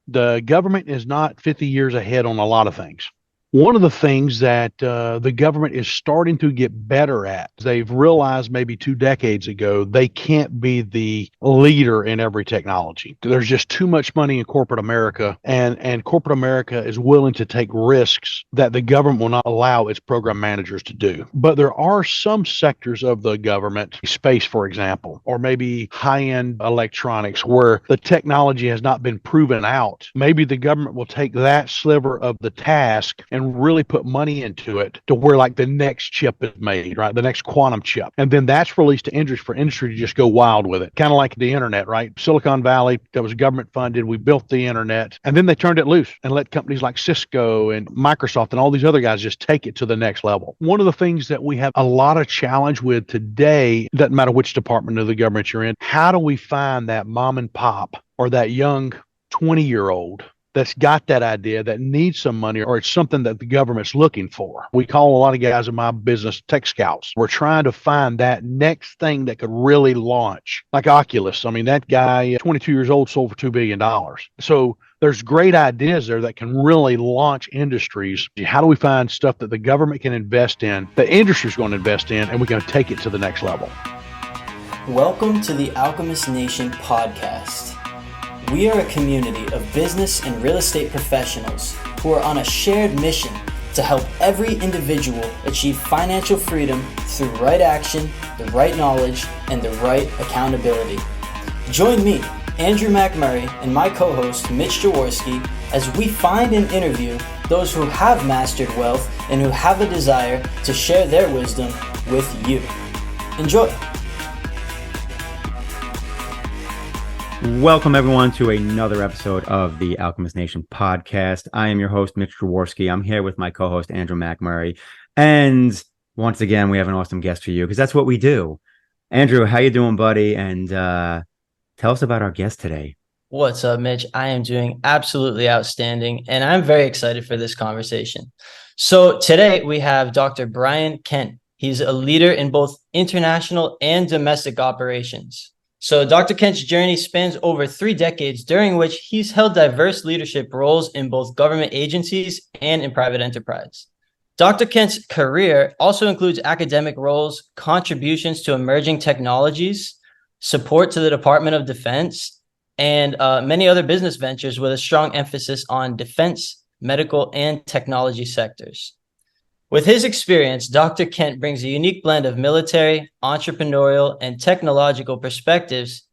The government is not 50 years ahead on a lot of things. One of the things that the government is starting to get better at, they've realized maybe 2 decades ago, they can't be the leader in every technology. There's just too much money in corporate America, and corporate America is willing to take risks that the government will not allow its program managers to do. But there are some sectors of the government, space, for example, or maybe high-end electronics, where the technology has not been proven out. Maybe the government will take that sliver of the task and really put money into it to where like the next chip is made, right? The next quantum chip. And then that's released to industry for industry to just go wild with it. Kind of like the internet, right? Silicon Valley, that was government funded. We built the internet and then they turned it loose and let companies like Cisco and Microsoft and all these other guys just take it to the next level. One of the things that we have a lot of challenge with today, doesn't matter which department of the government you're in, how do we find that mom and pop or that young 20-year-old that's got that idea that needs some money, or it's something that the government's looking for? We call a lot of guys in my business tech scouts. We're trying to find that next thing that could really launch, like Oculus. I mean, that guy, 22 years old, sold for $2 billion. So there's great ideas there that can really launch industries. How do we find stuff that the government can invest in, the industry's going to invest in, and we're going to take it to the next level? Welcome to the Alchemist Nation podcast. We are a community of business and real estate professionals who are on a shared mission to help every individual achieve financial freedom through right action, the right knowledge, and the right accountability. Join me, Andrew McMurray, and my co-host Mitch Jaworski as we find and interview those who have mastered wealth and who have a desire to share their wisdom with you. Enjoy. Welcome, everyone, to another episode of the Alchemist Nation podcast. I am your host, Mitch Jaworski. I'm here with my co-host, Andrew McMurray. And once again, we have an awesome guest for you because that's what we do. Andrew, how you doing, buddy? And tell us about our guest today. What's up, Mitch? I am doing absolutely outstanding, and I'm very excited for this conversation. So today we have Dr. Brian Kent. He's a leader in both international and domestic operations. So Dr. Kent's journey spans over 3 decades, during which he's held diverse leadership roles in both government agencies and in private enterprise. Dr. Kent's career also includes academic roles, contributions to emerging technologies, support to the Department of Defense, and many other business ventures with a strong emphasis on defense, medical, and technology sectors. With his experience, Dr. Kent brings a unique blend of military, entrepreneurial, and technological perspectives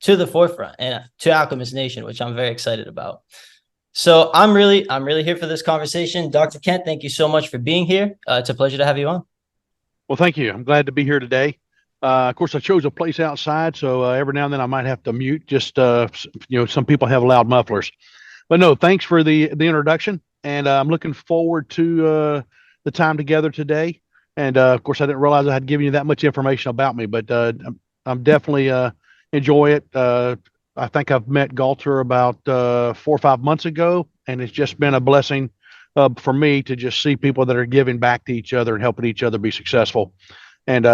to the forefront and to Alchemist Nation, which I'm very excited about. So I'm really here for this conversation. Dr. Kent, thank you so much for being here. It's a pleasure to have you on. Well, thank you. I'm glad to be here today. Of course, I chose a place outside, so every now and then I might have to mute. Just some people have loud mufflers, but no, thanks for the introduction, and I'm looking forward to the time together today. And of course, I didn't realize I had given you that much information about me, but I'm definitely enjoy it. I think I've met Galter about 4 or 5 months ago, and it's just been a blessing for me to just see people that are giving back to each other and helping each other be successful. And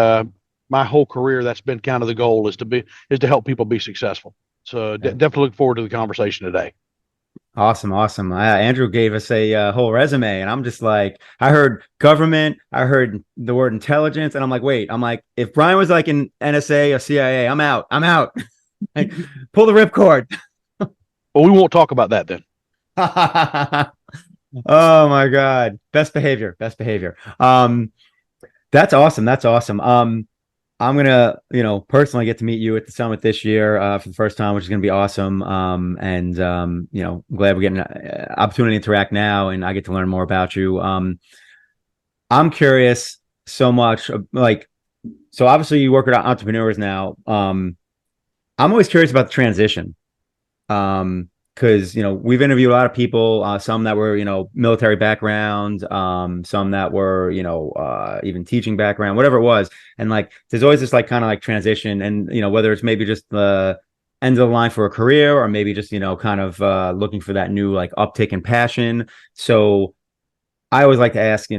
my whole career, that's been kind of the goal, is to help people be successful. So definitely look forward to the conversation today. Awesome. Andrew gave us a whole resume, and I'm just like, I heard government, I heard the word intelligence, and I'm like, if Brian was like in NSA or CIA, I'm out. Like, pull the ripcord. Well, we won't talk about that then. Oh my God. Best behavior. That's awesome. I'm going to, personally get to meet you at the summit this year for the first time, which is going to be awesome. I'm glad we're getting an opportunity to interact now and I get to learn more about you. I'm curious so much, so obviously you work with entrepreneurs now. I'm always curious about the transition. Because, we've interviewed a lot of people, some that were, military background, some that were, even teaching background, whatever it was. And there's always this transition and, whether it's maybe just the end of the line for a career or maybe just, looking for that new uptick in passion. So I always like to ask,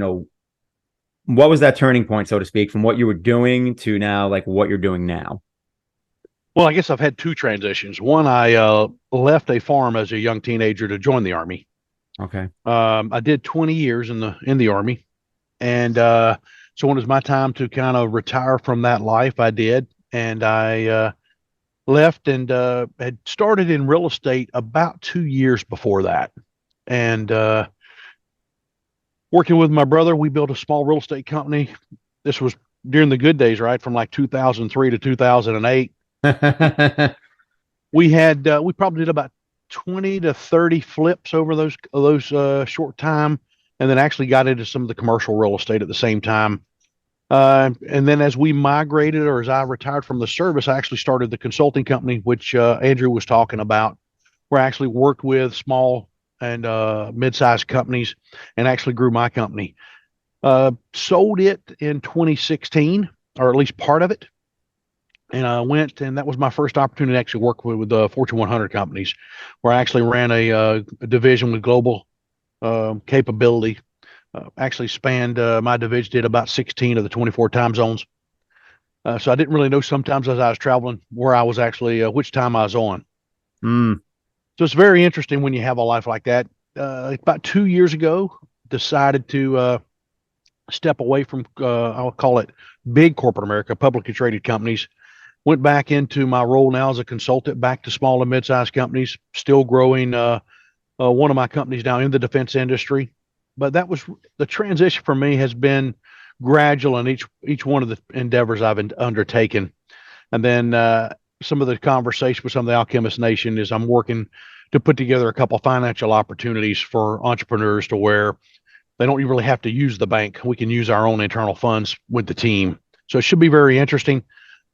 what was that turning point, so to speak, from what you were doing to now, what you're doing now? Well, I guess I've had two transitions. One, I left a farm as a young teenager to join the Army. Okay. I did 20 years in the Army, and so when it was my time to kind of retire from that life, I did, and I left and had started in real estate about 2 years before that, and working with my brother, we built a small real estate company. This was during the good days, right, from like 2003 to 2008. We probably did about 20 to 30 flips over those short time, and then actually got into some of the commercial real estate at the same time. And then as we migrated, or as I retired from the service, I actually started the consulting company, which Andrew was talking about, where I actually worked with small and mid-sized companies and actually grew my company. Sold it in 2016, or at least part of it. And I went, and that was my first opportunity to actually work with the Fortune 100 companies, where I actually ran a division with global capability. Actually spanned my division, did about 16 of the 24 time zones. So I didn't really know sometimes as I was traveling where I was actually, which time I was on. Mm. So it's very interesting when you have a life like that. About 2 years ago, decided to step away from, I'll call it big corporate America, publicly traded companies. Went back into my role now as a consultant, back to small and mid-sized companies, still growing one of my companies now in the defense industry. But that was the transition for me, has been gradual in each one of the endeavors I've undertaken. And then some of the conversation with some of the Alchemist Nation is I'm working to put together a couple of financial opportunities for entrepreneurs to where they don't really have to use the bank. We can use our own internal funds with the team. So it should be very interesting.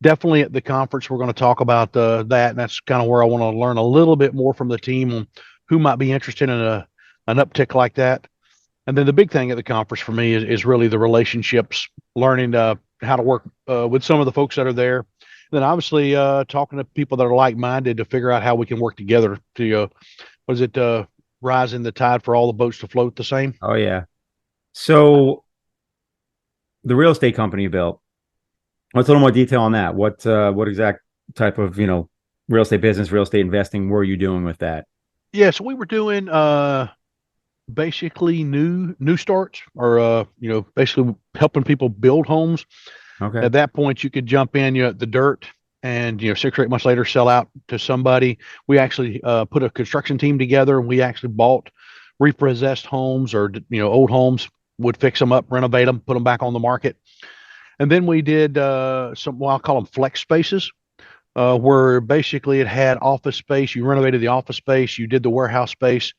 Definitely at the conference, we're going to talk about that. And that's kind of where I want to learn a little bit more from the team on who might be interested in an uptick like that. And then the big thing at the conference for me is really the relationships, learning how to work with some of the folks that are there. And then obviously talking to people that are like-minded to figure out how we can work together to, rising the tide for all the boats to float the same? Oh, yeah. So the real estate company you built, what's a little more detail on that? What exact type of, real estate business, real estate investing were you doing with that? Yeah, so we were doing basically new starts, or basically helping people build homes. Okay. At that point, you could jump in, at the dirt, and 6 or 8 months later sell out to somebody. We actually put a construction team together, and we actually bought repossessed homes, or old homes, would fix them up, renovate them, put them back on the market. And then we did I'll call them flex spaces, where basically it had office space. You renovated the office space, you did the warehouse space,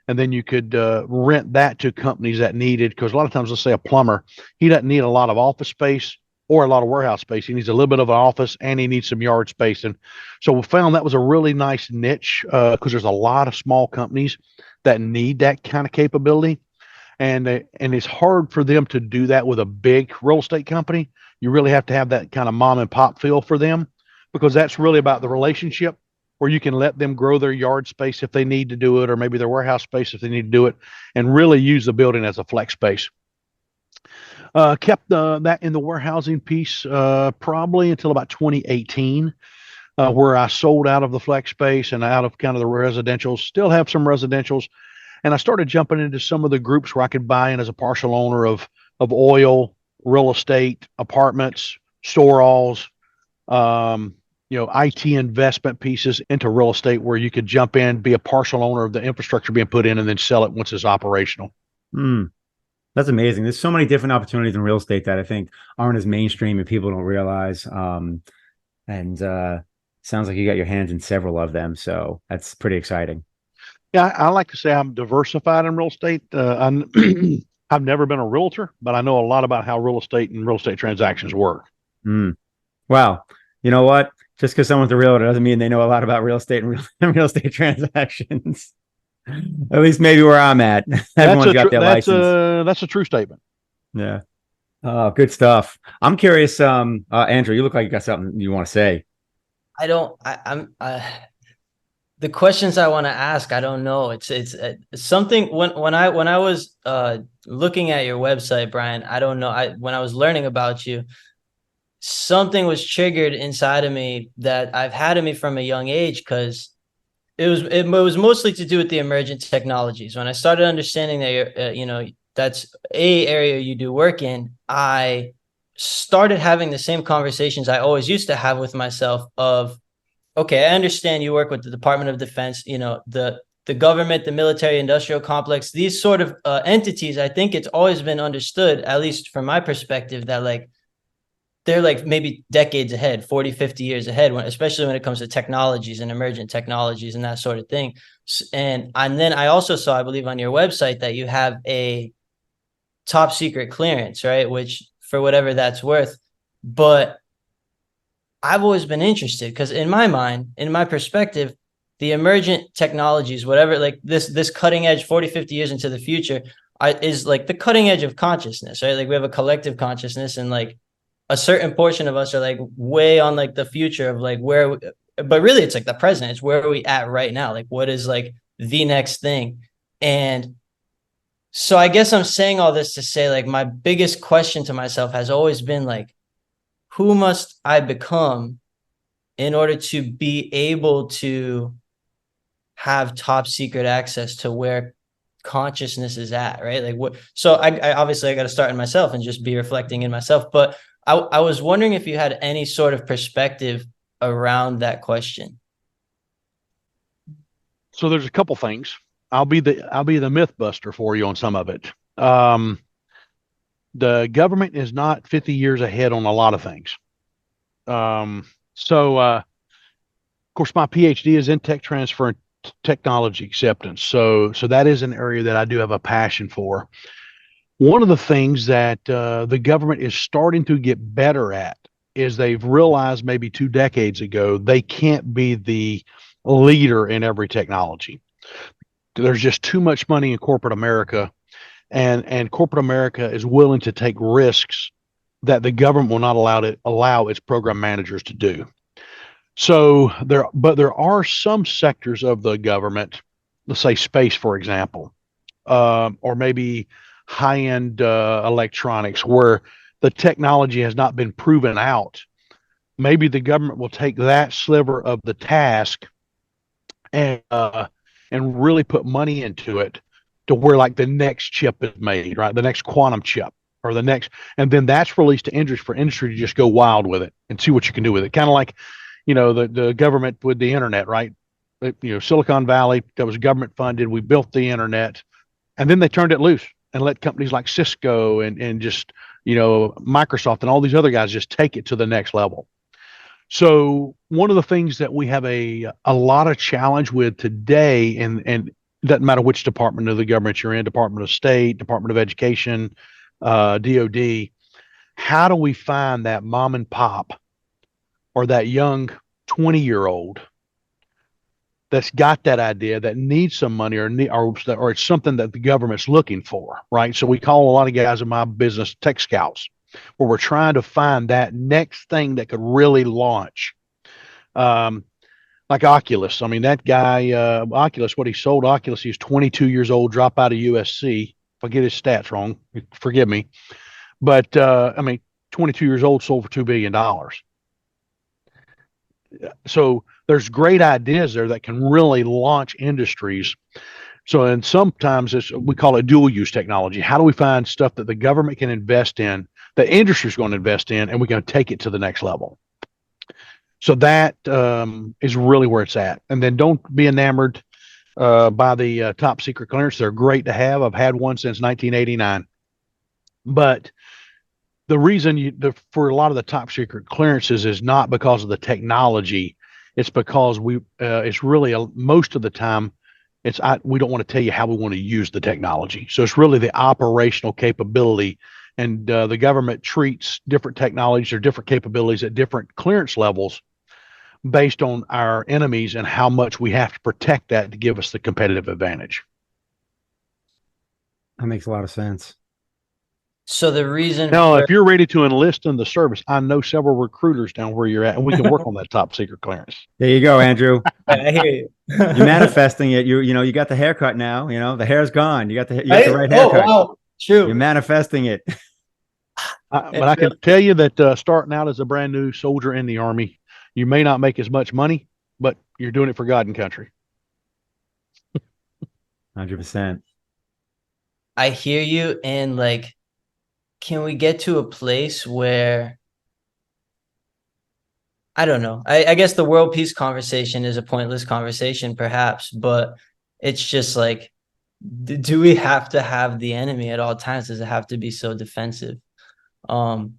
and then you could rent that to companies that needed, because a lot of times, let's say a plumber, he doesn't need a lot of office space or a lot of warehouse space. He needs a little bit of an office, and he needs some yard space. And so we found that was a really nice niche, because there's a lot of small companies that need that kind of capability. And it's hard for them to do that with a big real estate company. You really have to have that kind of mom and pop feel for them, because that's really about the relationship, where you can let them grow their yard space if they need to do it, or maybe their warehouse space if they need to do it, and really use the building as a flex space. Kept that in the warehousing piece probably until about 2018, where I sold out of the flex space and out of kind of the residentials. Still have some residentials, and I started jumping into some of the groups where I could buy in as a partial owner of oil, real estate, apartments, store-alls, IT investment pieces into real estate, where you could jump in, be a partial owner of the infrastructure being put in, and then sell it once it's operational. That's amazing. There's so many different opportunities in real estate that I think aren't as mainstream and people don't realize. Sounds like you got your hands in several of them. So that's pretty exciting. Yeah, I like to say I'm diversified in real estate. I've never been a realtor, but I know a lot about how real estate and real estate transactions work. Wow. You know what? Just because someone's a realtor doesn't mean they know a lot about real estate and real estate transactions. At least maybe where I'm at. Everyone's got their license. That's a true statement. Yeah. Good stuff. I'm curious, Andrew, you look like you got something you want to say. The questions I want to ask, I don't know. It's something when I was looking at your website, Brian, I don't know. When I was learning about you, something was triggered inside of me that I've had in me from a young age, because it was mostly to do with the emergent technologies. When I started understanding that that's a area you do work in, I started having the same conversations I always used to have with myself of, okay, I understand you work with the Department of Defense, the government, the military industrial complex, these sort of entities. I think it's always been understood, at least from my perspective, that like they're like maybe decades ahead, 40, 50 years ahead, especially when it comes to technologies and emergent technologies and that sort of thing. And then I also saw, I believe on your website, that you have a top secret clearance, right? Which, for whatever that's worth. But I've always been interested because in my mind, in my perspective, the emergent technologies, whatever, like this cutting edge 40, 50 years into the future is like the cutting edge of consciousness, right? Like we have a collective consciousness, and like a certain portion of us are like way on like the future of like but really it's like the present. It's where are we at right now? Like what is like the next thing? And so I guess I'm saying all this to say, like, my biggest question to myself has always been like, who must I become in order to be able to have top secret access to where consciousness is at, right? Like what? So I obviously I got to start in myself and just be reflecting in myself. But I was wondering if you had any sort of perspective around that question. So there's a couple things. I'll be the myth buster for you on some of it. The government is not 50 years ahead on a lot of things. Of course, my PhD is in tech transfer and technology acceptance. So that is an area that I do have a passion for. One of the things that the government is starting to get better at is they've realized maybe 2 decades ago they can't be the leader in every technology. There's just too much money in corporate America, and corporate America is willing to take risks that the government will not allow its program managers to do. So there are some sectors of the government, let's say space, for example, or maybe high-end electronics, where the technology has not been proven out. Maybe the government will take that sliver of the task and really put money into it to where like the next chip is made, right? The next quantum chip or the next, and then that's released to industry for industry to just go wild with it and see what you can do with it. Kind of like, the government with the internet, right? Silicon Valley, that was government funded. We built the internet, and then they turned it loose and let companies like Cisco and just, Microsoft and all these other guys just take it to the next level. So one of the things that we have a lot of challenge with today, and it doesn't matter which department of the government you're in, Department of State, Department of Education, DOD, how do we find that mom and pop or that young 20-year-old that's got that idea that needs some money or it's something that the government's looking for, right? So we call a lot of guys in my business tech scouts, where we're trying to find that next thing that could really launch. Like Oculus. I mean, that guy, Oculus, what he sold Oculus, he's 22 years old, drop out of USC. If I get his stats wrong, forgive me. But, 22 years old, sold for $2 billion. So there's great ideas there that can really launch industries. So, and sometimes we call it dual use technology. How do we find stuff that the government can invest in, the industry is going to invest in, and we're going to take it to the next level? So that is really where it's at. And then don't be enamored by the top secret clearance. They're great to have. I've had one since 1989. But the reason for a lot of the top secret clearances is not because of the technology. It's because it's really most of the time we don't want to tell you how we want to use the technology. So it's really the operational capability, and the government treats different technologies or different capabilities at different clearance levels based on our enemies and how much we have to protect that to give us the competitive advantage. That makes a lot of sense. So the reason now, if you're ready to enlist in the service, I know several recruiters down where you're at, and we can work on that top secret clearance. There you go, Andrew. I hear you. You're manifesting it. You got the haircut now. The hair's gone. You got the right haircut. Oh, wow. True. You're manifesting it. And But I can tell you that starting out as a brand new soldier in the Army, you may not make as much money, but you're doing it for God and country. 100%. I hear you, and like, can we get to a place where I don't know. I guess the world peace conversation is a pointless conversation, perhaps, but it's just like, do we have to have the enemy at all times? Does it have to be so defensive? Um,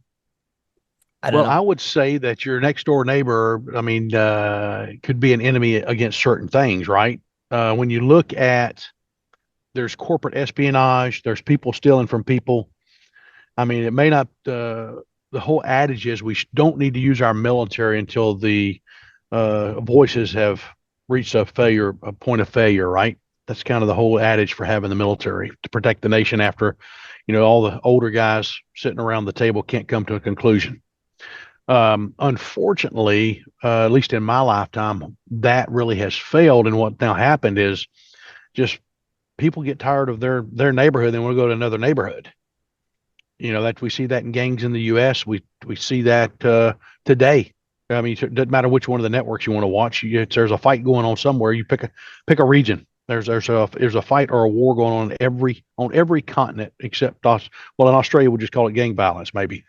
I don't Well, know. I would say that your next door neighbor, I mean, could be an enemy against certain things, right? When you look at there's corporate espionage, there's people stealing from people. I mean, it may not, the whole adage is don't need to use our military until the voices have reached a point of failure, right? That's kind of the whole adage for having the military to protect the nation after, all the older guys sitting around the table can't come to a conclusion. Unfortunately, at least in my lifetime, that really has failed. And what now happened is just people get tired of their neighborhood and want to go to another neighborhood. That we see that in gangs in the U.S. We see that today. I mean, it doesn't matter which one of the networks you want to watch. There's a fight going on somewhere. You pick a region. There's a fight or a war going on every continent except us. Well, in Australia, we just call it gang violence, maybe.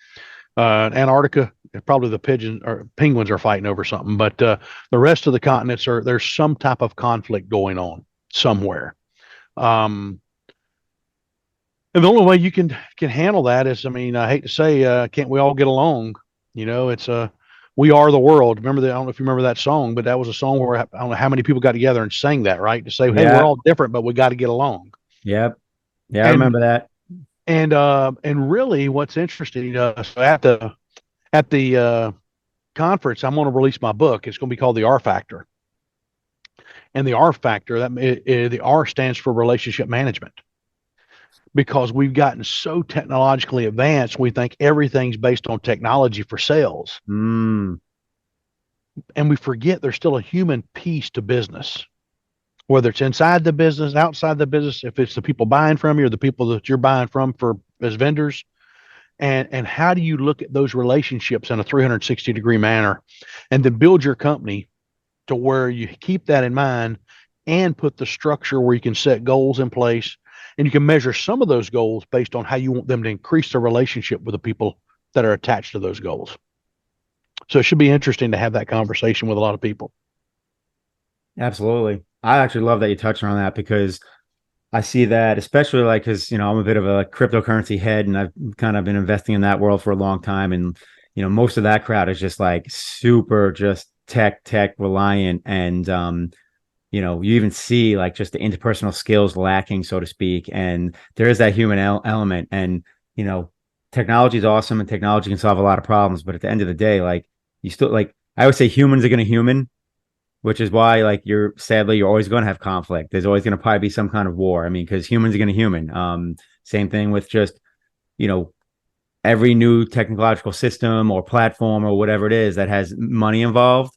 Antarctica, probably the pigeon or penguins are fighting over something, but the rest of the continents there's some type of conflict going on somewhere. And the only way you can handle that is, I mean, I hate to say, can't we all get along? It's we are the world. Remember that? I don't know if you remember that song, but that was a song where I don't know how many people got together and sang that, right? To say, hey, Yeah. we're all different, but we got to get along. Yep. Yeah, I remember that. And really, what's interesting, so at the conference, I'm going to release my book. It's going to be called The R Factor, and the R Factor the R stands for relationship management, because we've gotten so technologically advanced, we think everything's based on technology for sales, Mm, and we forget there's still a human piece to business. Whether it's inside the business, outside the business, if it's the people buying from you or the people that you're buying from as vendors, and how do you look at those relationships in a 360-degree manner, and then build your company to where you keep that in mind and put the structure where you can set goals in place, and you can measure some of those goals based on how you want them to increase the relationship with the people that are attached to those goals. So it should be interesting to have that conversation with a lot of people. absolutely. I actually love that you touched on that because I see that, especially like, because, I'm a bit of a cryptocurrency head and I've kind of been investing in that world for a long time. And, most of that crowd is just like super just tech reliant. And, you even see like just the interpersonal skills lacking, so to speak. And there is that human element. And, technology is awesome and technology can solve a lot of problems. But at the end of the day, like you still like, I would say humans are going to human, which is why like you're always going to have conflict. There's always going to probably be some kind of war. I mean, because humans are going to human. Same thing with just, every new technological system or platform or whatever it is that has money involved,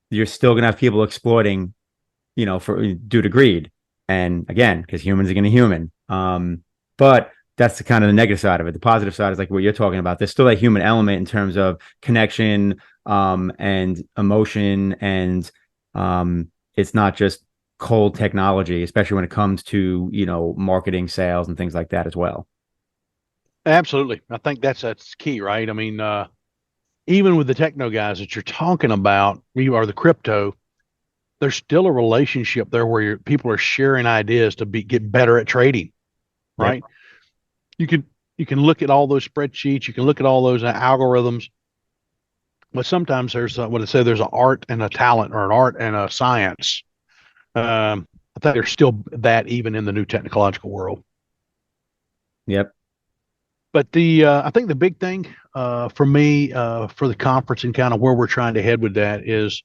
you're still going to have people exploiting, due to greed. And again, because humans are going to human. But that's the kind of the negative side of it. The positive side is like what you're talking about. There's still a human element in terms of connection, and emotion, and it's not just cold technology, especially when it comes to, marketing, sales, and things like that as well. Absolutely. I think that's key, right? I mean, even with the techno guys that you're talking about, you are the crypto, there's still a relationship there where people are sharing ideas to get better at trading, right? Yep. You can look at all those spreadsheets, you can look at all those algorithms, but sometimes there's there's an art and a talent, or an art and a science. I think there's still that even in the new technological world. Yep. But I think the big thing for me for the conference and kind of where we're trying to head with that is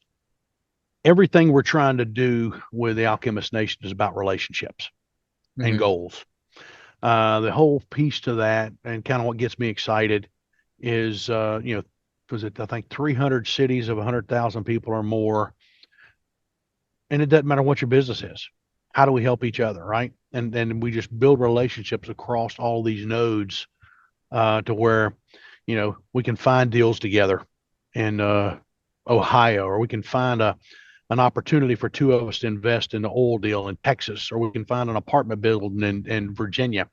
everything we're trying to do with the Alchemist Nation is about relationships and goals. The whole piece to that, and kind of what gets me excited, is was it, I think, 300 cities of 100,000 people or more, and it doesn't matter what your business is. How do we help each other, right? And we just build relationships across all these nodes to where we can find deals together in Ohio, or we can find an opportunity for two of us to invest in an oil deal in Texas, or we can find an apartment building in Virginia.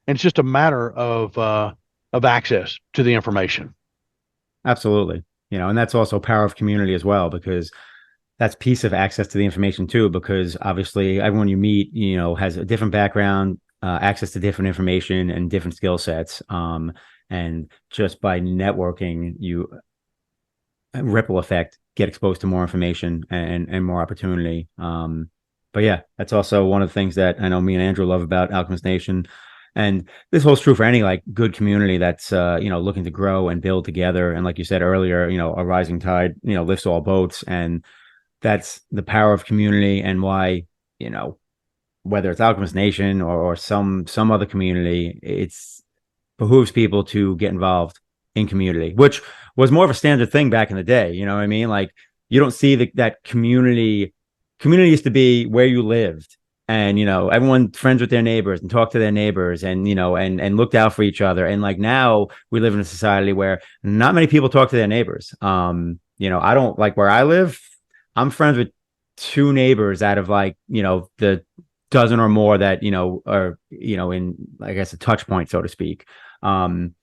And it's just a matter of access to the information. Absolutely. And that's also power of community as well, because that's piece of access to the information too, because obviously everyone you meet, has a different background, access to different information and different skill sets. And just by networking, you ripple effect, get exposed to more information and more opportunity. But yeah, that's also one of the things that I know me and Andrew love about Alchemist Nation. And this holds true for any like good community that's looking to grow and build together. And like you said earlier, a rising tide, lifts all boats. And that's the power of community, and why, whether it's Alchemist Nation or some other community, it's behooves people to get involved in community, which was more of a standard thing back in the day. You know what I mean? Like, you don't see that community used to be where you lived, and everyone friends with their neighbors and talked to their neighbors, and and looked out for each other. And like, now we live in a society where not many people talk to their neighbors. I don't, like, where I live, I'm friends with two neighbors out of like, the dozen or more that, are, in, I guess, a touch point, so to speak. And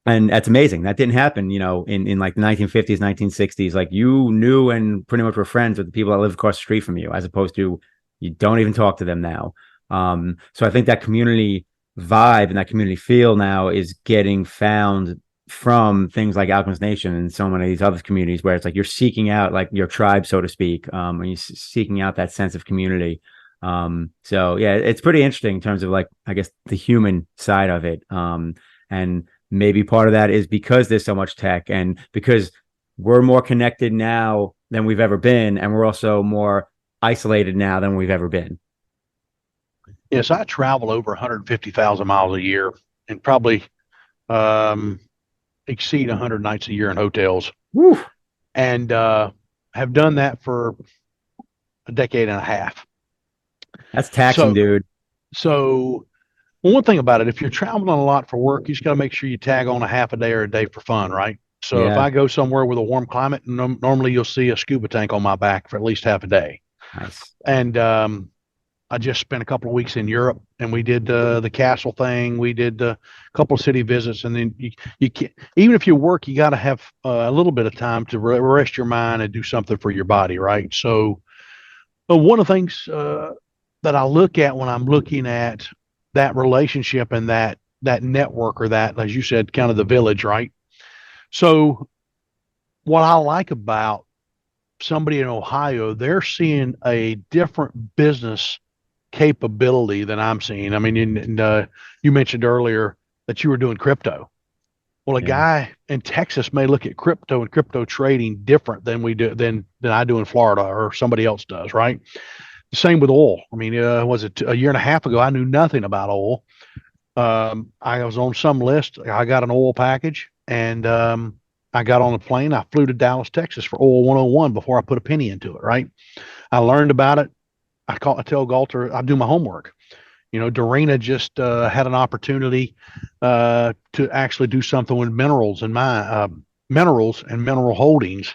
that's amazing. That didn't happen, in like the 1950s, 1960s. Like, you knew and pretty much were friends with the people that live across the street from you, as opposed to you don't even talk to them now. So I think that community vibe and that community feel now is getting found from things like Alchemist Nation and so many of these other communities, where it's like you're seeking out like your tribe, so to speak, and you're seeking out that sense of community. So yeah, it's pretty interesting in terms of, like, I guess, the human side of it. And maybe part of that is because there's so much tech, and because we're more connected now than we've ever been, and we're also more isolated now than we've ever been. Yes, I travel over 150,000 miles a year, and probably exceed 100 nights a year in hotels. Woo. And have done that for a decade and a half. That's taxing, dude. So, well, one thing about it, if you're traveling a lot for work, you just got to make sure you tag on a half a day or a day for fun, right? So if I go somewhere with a warm climate, normally you'll see a scuba tank on my back for at least half a day. Nice. And I just spent a couple of weeks in Europe, and we did the castle thing. We did a couple of city visits, and then you can't, even if you work, you got to have a little bit of time to rest your mind and do something for your body, right? So one of the things that I look at when I'm looking at that relationship and that network, or that, as you said, kind of the village, right? So what I like about somebody in Ohio, they're seeing a different business capability than I'm seeing. I mean, you mentioned earlier that you were doing crypto. Well, a guy in Texas may look at crypto and crypto trading different than we do than I do in Florida, or somebody else does, right? The same with oil. I mean, was it a year and a half ago? I knew nothing about oil. I was on some list. I got an oil package, and I got on a plane. I flew to Dallas, Texas for Oil 101 before I put a penny into it, right? I learned about it. I tell Galter, I do my homework. Dorena just had an opportunity to actually do something with minerals and minerals and mineral holdings.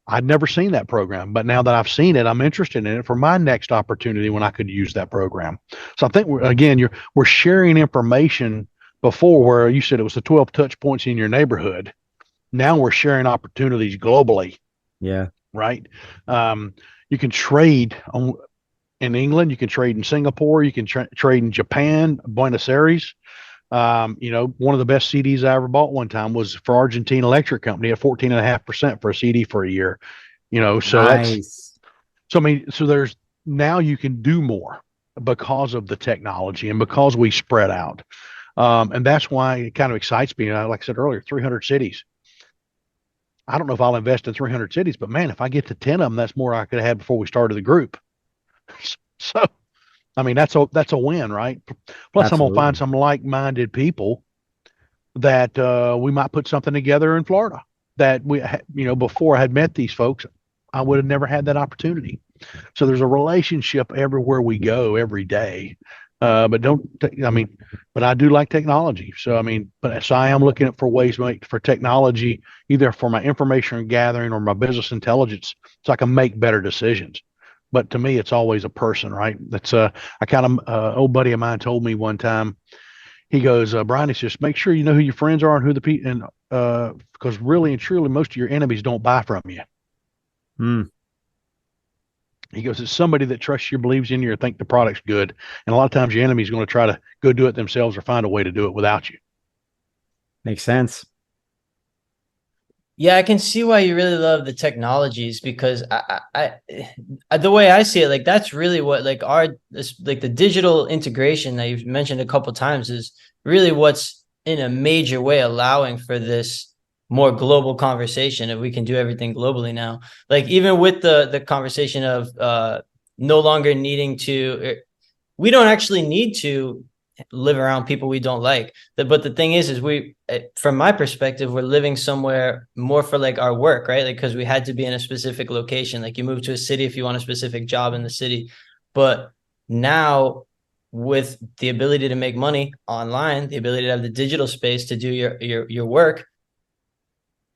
I'd never seen that program, but now that I've seen it, I'm interested in it for my next opportunity when I could use that program. So I think we're sharing information. Before, where you said it was the 12 touch points in your neighborhood, now we're sharing opportunities globally. Yeah. Right. You can trade in England. You can trade in Singapore. You can trade in Japan, Buenos Aires. One of the best CDs I ever bought one time was for Argentine Electric Company at 14.5% for a CD for a year. So nice. So there's, now you can do more because of the technology and because we spread out. And that's why it kind of excites me. Like I said earlier, 300 cities. I don't know if I'll invest in 300 cities, but man, if I get to 10 of them, that's more I could have had before we started the group. So, I mean, that's a win, right? Plus, absolutely. I'm going to find some like-minded people that we might put something together in Florida that before I had met these folks, I would have never had that opportunity. So there's a relationship everywhere we go every day. But but I do like technology. So so I am looking for ways for technology, either for my information gathering or my business intelligence, so I can make better decisions. But to me, it's always a person, right? That's I kind of old buddy of mine told me one time. He goes, Brian, it's just make sure you know who your friends are and who the people, and because really and truly, most of your enemies don't buy from you. Hmm. He goes, it's somebody that trusts you, believes in you, or think the product's good. And a lot of times your enemy is going to try to go do it themselves or find a way to do it without you. Makes sense. Yeah, I can see why you really love the technologies because the way I see it, like that's really what like the digital integration that you've mentioned a couple times is really what's in a major way allowing for this more global conversation. If we can do everything globally now, like even with the conversation of no longer needing to, we don't actually need to live around people we don't like. But the thing is we, from my perspective, we're living somewhere more for like our work, right? Like, because we had to be in a specific location. Like you move to a city if you want a specific job in the city. But now with the ability to make money online, the ability to have the digital space to do your work,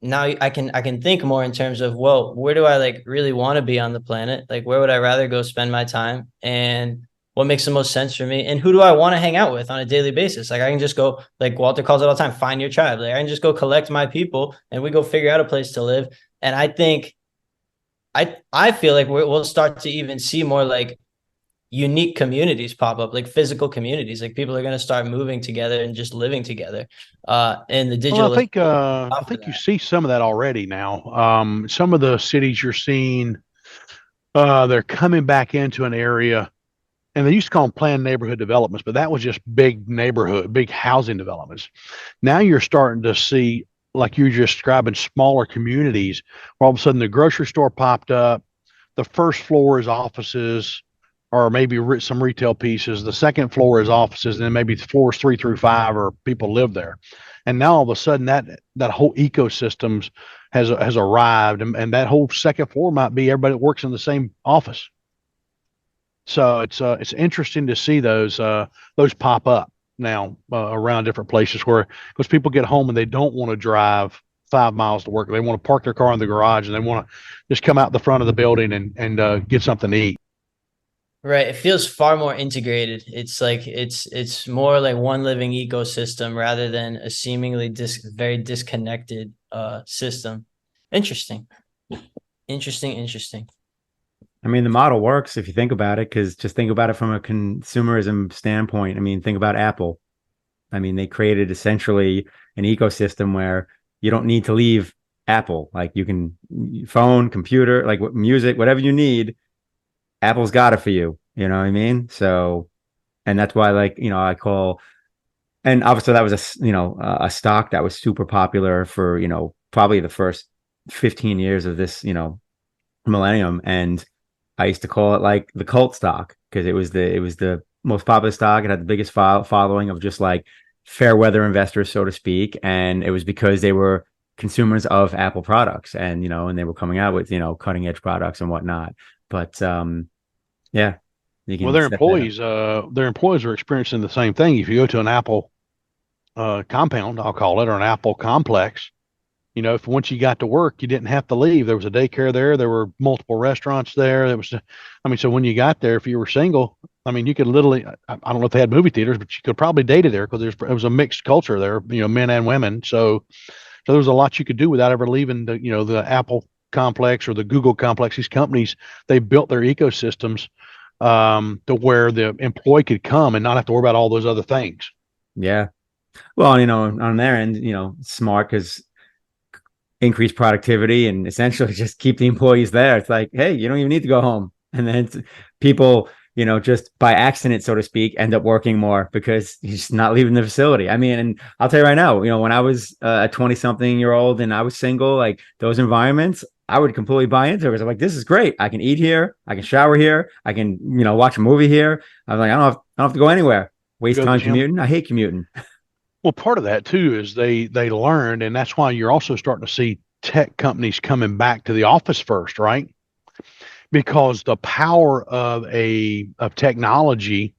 now I can think more in terms of, well, where do I like really want to be on the planet? Like, where would I rather go spend my time? And what makes the most sense for me? And who do I want to hang out with on a daily basis? Like, I can just go, like Walter calls it all the time, find your tribe. Like, I can just go collect my people and we go figure out a place to live. And I think, I feel like we'll start to even see more like unique communities pop up, like physical communities. Like people are going to start moving together and just living together. And the Well, digital. I think you see some of that already now. Some of the cities you're seeing, they're coming back into an area, and they used to call them planned neighborhood developments, but that was just big housing developments. Now you're starting to see, like you were just describing, smaller communities where all of a sudden the grocery store popped up. The first floor is offices or maybe some retail pieces. The second floor is offices, and then maybe floors 3 through 5 or people live there. And now all of a sudden that whole ecosystems has arrived, and that whole second floor might be everybody that works in the same office. So it's interesting to see those pop up now around different places where, because people get home and they don't want to drive 5 miles to work. They want to park their car in the garage and they want to just come out the front of the building and get something to eat. Right. It feels far more integrated. It's like it's more like one living ecosystem rather than a seemingly very disconnected system. Interesting. Interesting. I mean, the model works if you think about it, because just think about it from a consumerism standpoint. I mean, think about Apple. I mean, they created essentially an ecosystem where you don't need to leave Apple. Like you can phone, computer, like music, whatever you need, Apple's got it for you. You know what I mean? So, and that's why, like, and obviously that was a stock that was super popular for, probably the first 15 years of this, millennium. And I used to call it like the cult stock, because it was the most popular stock. It had the biggest following of just like fair weather investors, so to speak. And it was because they were consumers of Apple products, and, and they were coming out with, cutting edge products and whatnot. But, yeah. Well, their employees are experiencing the same thing. If you go to an Apple compound, I'll call it, or an Apple complex, if once you got to work, you didn't have to leave. There was a daycare there. There were multiple restaurants there. So when you got there, if you were single, you could literally, I don't know if they had movie theaters, but you could probably date it there, because it was a mixed culture there, men and women. So there was a lot you could do without ever leaving the Apple complex or the Google complex. These companies, they built their ecosystems to where the employee could come and not have to worry about all those other things. Yeah. Well, on their end, smart, because increase productivity and essentially just keep the employees there. It's like, hey, you don't even need to go home. And then people, just by accident, so to speak, end up working more because he's not leaving the facility. I mean, and I'll tell you right now, when I was a 20-something-year-old and I was single, like those environments, I would completely buy into it, because I'm like, this is great. I can eat here. I can shower here. I can, watch a movie here. I'm like, I don't have to go anywhere. Waste time commuting. I hate commuting. Well, part of that too is they learned, and that's why you're also starting to see tech companies coming back to the office first, right? Because the power of technology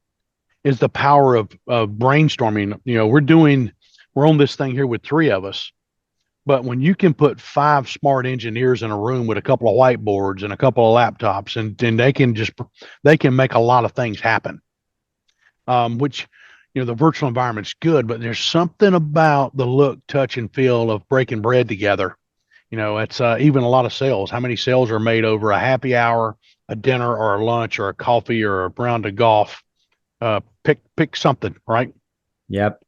is the power of brainstorming. We're on this thing here with three of us, but when you can put five smart engineers in a room with a couple of whiteboards and a couple of laptops, and they can make a lot of things happen. Which, the virtual environment's good, but there's something about the look, touch, and feel of breaking bread together. It's even a lot of sales. How many sales are made over a happy hour, a dinner, or a lunch, or a coffee, or a round of golf? Pick something, right? Yep.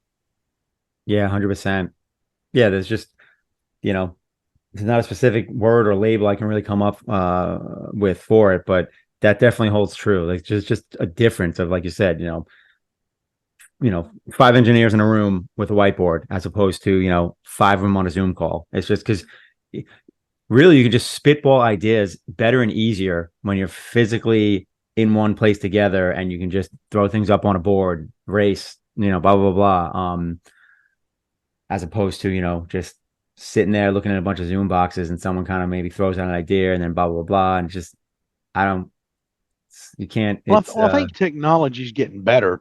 Yeah, 100%. Yeah, there's just, there's not a specific word or label I can really come up with for it, but that definitely holds true. Like just a difference of, like you said, five engineers in a room with a whiteboard as opposed to, five of them on a Zoom call. It's just because really you can just spitball ideas better and easier when you're physically in one place together, and you can just throw things up on a board, race, blah, blah, blah. As opposed to, just sitting there looking at a bunch of Zoom boxes and someone kind of maybe throws out an idea and then blah, blah, blah. And just, you can't. Well, I think technology is getting better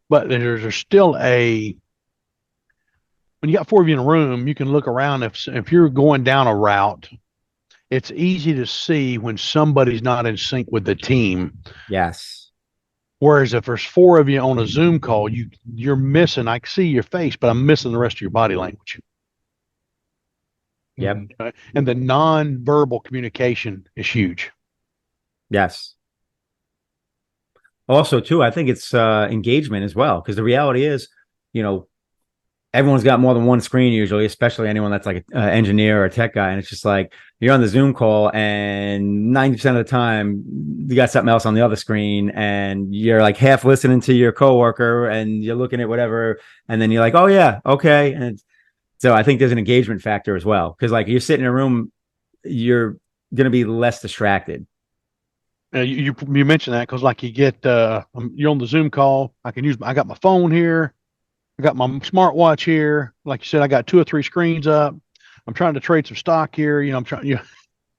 but there's still when you got four of you in a room, you can look around. If you're going down a route, it's easy to see when somebody's not in sync with the team. Yes. Whereas if there's four of you on a Zoom call, you're missing. I can see your face, but I'm missing the rest of your body language. Yep. And the non-verbal communication is huge. Yes. Also, too, I think it's engagement as well, because the reality is, everyone's got more than one screen usually, especially anyone that's like an engineer or a tech guy. And it's just like you're on the Zoom call and 90% of the time you got something else on the other screen, and you're like half listening to your coworker and you're looking at whatever. And then you're like, oh, yeah, okay. And so I think there's an engagement factor as well, because like you're sitting in a room, you're going to be less distracted. You mentioned that because like you're on the Zoom call. I got my phone here. I got my smartwatch here. Like you said, I got 2 or 3 screens up. I'm trying to trade some stock here. I'm trying.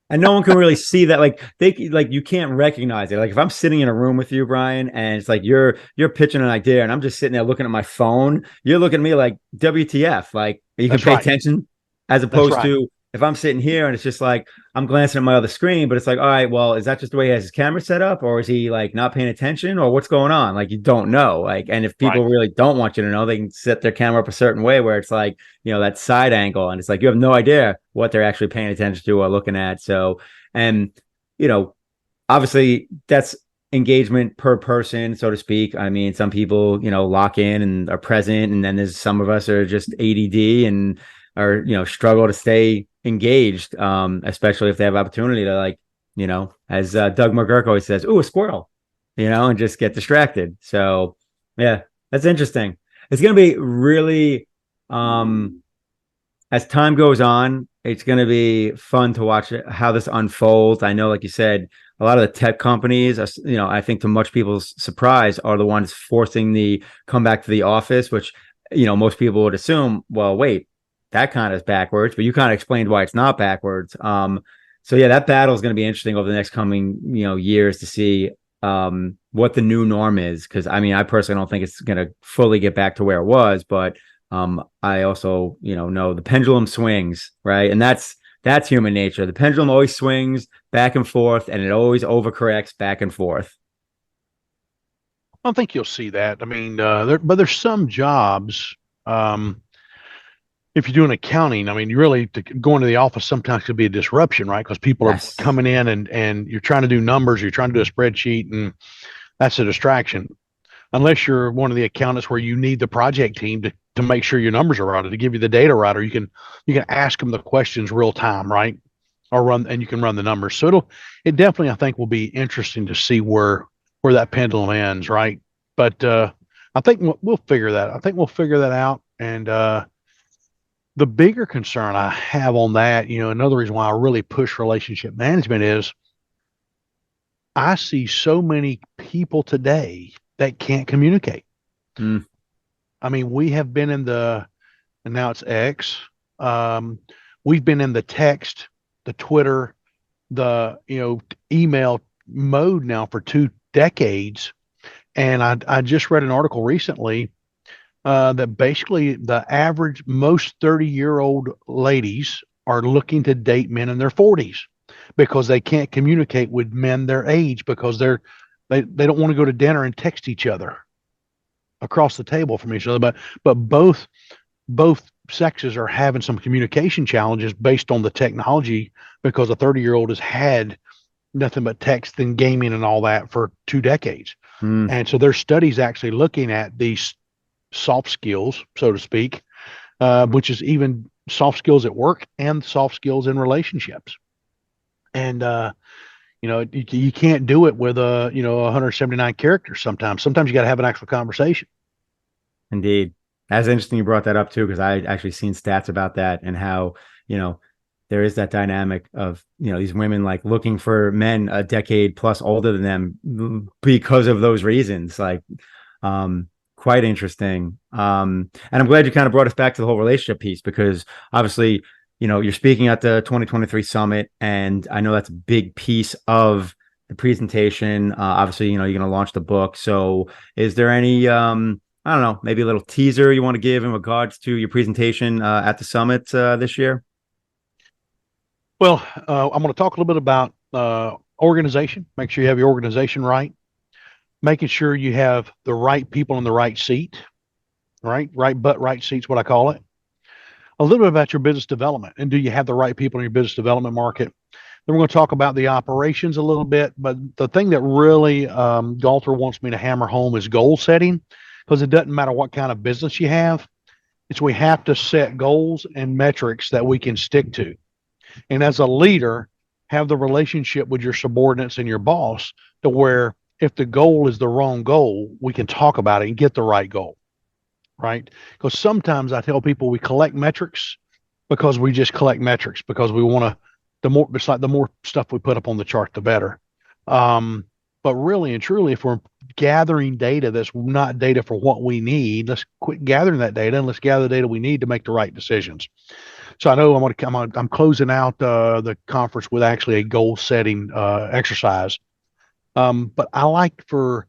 And no one can really see that. Like you can't recognize it. Like if I'm sitting in a room with you, Brian, and it's like you're pitching an idea, and I'm just sitting there looking at my phone. You're looking at me like WTF? Like you can pay attention, as opposed to if I'm sitting here and it's just like I'm glancing at my other screen, but it's like, all right, well, is that just the way he has his camera set up, or is he like not paying attention, or what's going on? Like you don't know. Like, and if people really don't want you to know, they can set their camera up a certain way where it's like, that side angle, and it's like you have no idea what they're actually paying attention to or looking at. So, and obviously that's engagement per person, so to speak. I mean, some people, lock in and are present, and then there's some of us are just ADD and are, struggle to stay engaged, especially if they have opportunity to, like, as Doug McGurk always says, ooh, a squirrel, and just get distracted. So yeah, that's interesting. It's going to be really, as time goes on, it's going to be fun to watch how this unfolds. I know, like you said, a lot of the tech companies, I think to much people's surprise, are the ones forcing the come back to the office, which, most people would assume, well, wait, that kind of is backwards, but you kind of explained why it's not backwards. So yeah, that battle is going to be interesting over the next coming, years to see what the new norm is. Because I personally don't think it's going to fully get back to where it was, but I also, know the pendulum swings, right? And that's human nature. The pendulum always swings back and forth, and it always overcorrects back and forth. I think you'll see that. But there's some jobs. If you're doing accounting, you really going to the office sometimes could be a disruption, right? Because people are coming in and you're trying to do numbers, you're trying to do a spreadsheet, and that's a distraction. Unless you're one of the accountants where you need the project team to make sure your numbers are right, or to give you the data right, or you can ask them the questions real time, right? And you can run the numbers. So it definitely, I think, will be interesting to see where that pendulum ends, right? But I think we'll figure that. I think we'll figure that out. And the bigger concern I have on that, another reason why I really push relationship management is I see so many people today that can't communicate. We have been and now it's X. We've been in the text, the Twitter, the, email mode now for 2 decades. And I just read an article recently that basically the average, most 30-year-old ladies are looking to date men in their 40s because they can't communicate with men their age because they don't want to go to dinner and text each other across the table from each other. But both sexes are having some communication challenges based on the technology because a 30-year-old has had nothing but text and gaming and all that for 2 decades. And so there's studies actually looking at these soft skills, so to speak, which is even soft skills at work and soft skills in relationships. And you can't do it with 179 characters sometimes. Sometimes you got to have an actual conversation. Indeed. That's interesting you brought that up too, because I actually seen stats about that and how, there is that dynamic of, these women like looking for men a decade plus older than them because of those reasons. Like, quite interesting. And I'm glad you kind of brought us back to the whole relationship piece, because obviously, you're speaking at the 2023 summit, and I know that's a big piece of the presentation. Obviously, you're going to launch the book. So is there any, I don't know, maybe a little teaser you want to give in regards to your presentation at the summit this year? Well, I'm going to talk a little bit about organization. Make sure you have your organization right. Making sure you have the right people in the right seat, right? Right butt, right seat's what I call it. A little bit about your business development, and do you have the right people in your business development market? Then we're going to talk about the operations a little bit, but the thing that really Galter wants me to hammer home is goal setting, because it doesn't matter what kind of business you have. We have to set goals and metrics that we can stick to. And as a leader, have the relationship with your subordinates and your boss to where if the goal is the wrong goal, we can talk about it and get the right goal, right? Because sometimes I tell people we collect metrics because we just collect metrics because we want to, it's like the more stuff we put up on the chart, the better. But really and truly, if we're gathering data that's not data for what we need, let's quit gathering that data and let's gather the data we need to make the right decisions. So I know I'm closing out the conference with actually a goal setting exercise. But I like for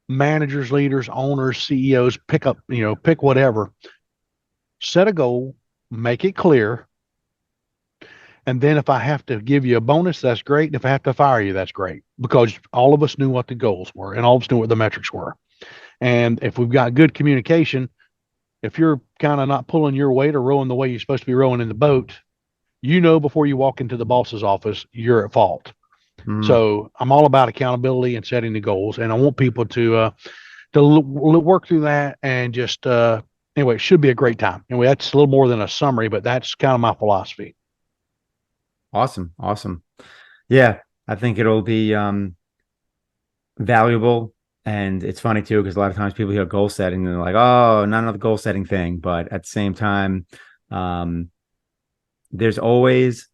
managers, leaders, owners, CEOs, pick whatever, set a goal, make it clear. And then if I have to give you a bonus, that's great. And if I have to fire you, that's great, because all of us knew what the goals were and all of us knew what the metrics were. And if we've got good communication, if you're kind of not pulling your weight or rowing the way you're supposed to be rowing in the boat, before you walk into the boss's office, you're at fault. So I'm all about accountability and setting the goals, and I want people to work through that and just anyway. It should be a great time. Anyway, that's a little more than a summary, but that's kind of my philosophy. Awesome. Yeah, I think it'll be valuable. And it's funny too, because a lot of times people hear goal setting and they're like, oh, not another goal setting thing. But at the same time, there's always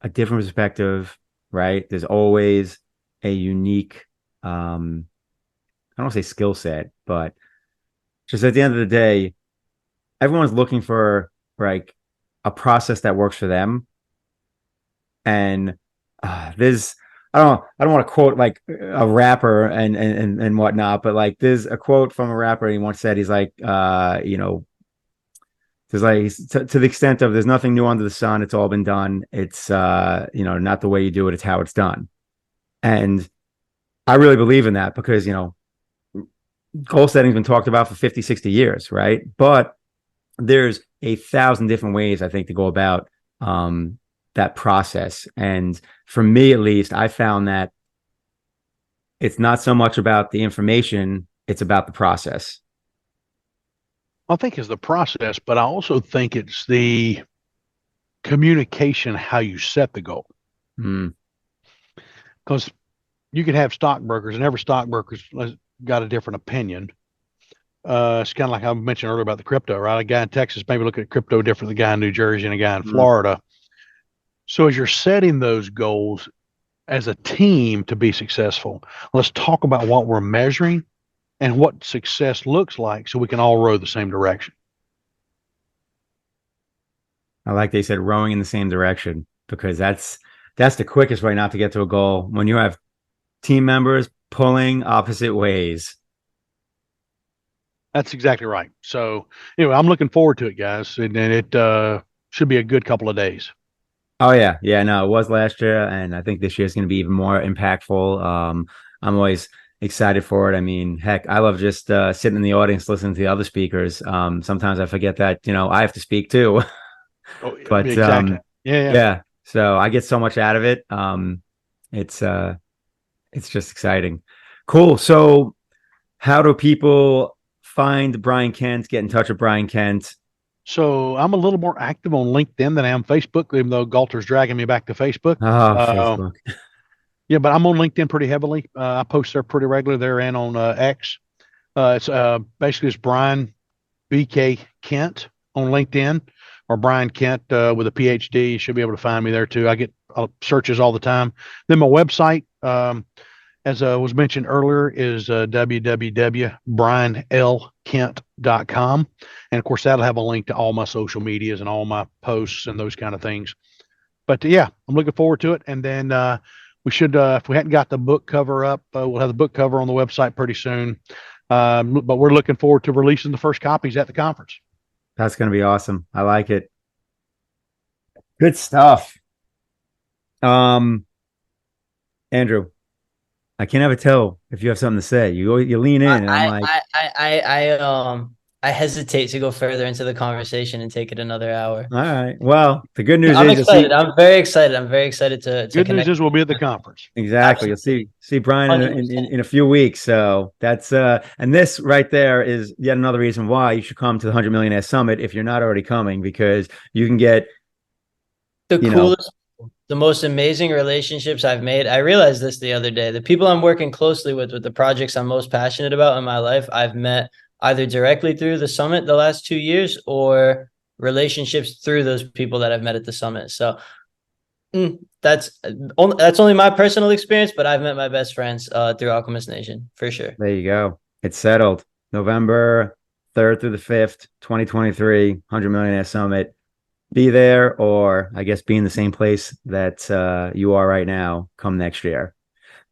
a different perspective, right? There's always a unique, I don't want to say skill set, but just at the end of the day, everyone's looking for like a process that works for them. And I don't want to quote like a rapper and whatnot, but like there's a quote from a rapper. He once said, he's like, there's like to the extent of there's nothing new under the sun. It's all been done. It's not the way you do it. It's how it's done. And I really believe in that because, goal setting has been talked about for 50, 60 years. Right. But there's 1,000 different ways, I think, to go about that process. And for me, at least, I found that it's not so much about the information, it's about the process. I think it's the process, but I also think it's the communication, how you set the goal. Because you can have stockbrokers, and every stockbroker's got a different opinion. It's kind of like I mentioned earlier about the crypto, right? A guy in Texas maybe look at crypto different than a guy in New Jersey and a guy in Florida. So as you're setting those goals as a team to be successful, let's talk about what we're measuring and what success looks like so we can all row the same direction. I like they said rowing in the same direction, because that's the quickest way not to get to a goal. When you have team members pulling opposite ways, That's exactly right. So anyway, I'm looking forward to it, guys, and it should be a good couple of days. Oh yeah, yeah. No, it was last year, and I think this year is going to be even more impactful. I'm always excited for it. I mean, heck, I love just sitting in the audience listening to the other speakers. Sometimes I forget that I have to speak too. Oh, But exactly. Yeah, yeah. yeah, so I get so much out of it. It's it's just exciting. Cool. So how do people find Brian Kent, get in touch with Brian Kent? So I'm a little more active on LinkedIn than I am Facebook, even though Galter's dragging me back to Facebook. Oh, Uh, Facebook. yeah, but I'm on LinkedIn pretty heavily. I post there pretty regularly there and on X. It's basically it's Brian BK Kent on LinkedIn or Brian Kent with a PhD. You should be able to find me there too. I get searches all the time. Then my website, as was mentioned earlier, is www.brianlkent.com. And of course, that'll have a link to all my social medias and all my posts and those kind of things. But yeah, I'm looking forward to it. And then we should, if we hadn't got the book cover up, we'll have the book cover on the website pretty soon. But we're looking forward to releasing the first copies at the conference. That's going to be awesome. I like it. Good stuff. Andrew, I can never tell if you have something to say. You lean in, and I'm like, I hesitate to go further into the conversation and take it another hour. all right. Well, the good news I'm is excited. I'm very excited. I'm very excited to Good connect. news is we'll be at the conference. exactly. Absolutely. You'll see Brian in a few weeks. So that's and this right there is yet another reason why you should come to the 100 Millionaire Summit if you're not already coming, because you can get The you know coolest, the most amazing relationships I've made. I realized this the other day. The people I'm working closely with the projects I'm most passionate about in my life, I've met either directly through the summit the last 2 years or relationships through those people that I've met at the summit. So that's only my personal experience, but I've met my best friends through Alchemist Nation for sure. there you go. It's settled. November 3rd through the 5th, 2023, 100 Millionaire Summit. Be there, or I guess be in the same place that you are right now come next year.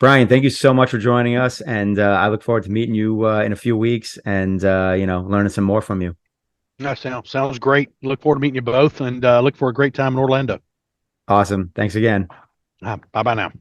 Brian, thank you so much for joining us, and I look forward to meeting you in a few weeks and learning some more from you. That sounds great. Look forward to meeting you both, and look for a great time in Orlando. Awesome. Thanks again. Bye bye now.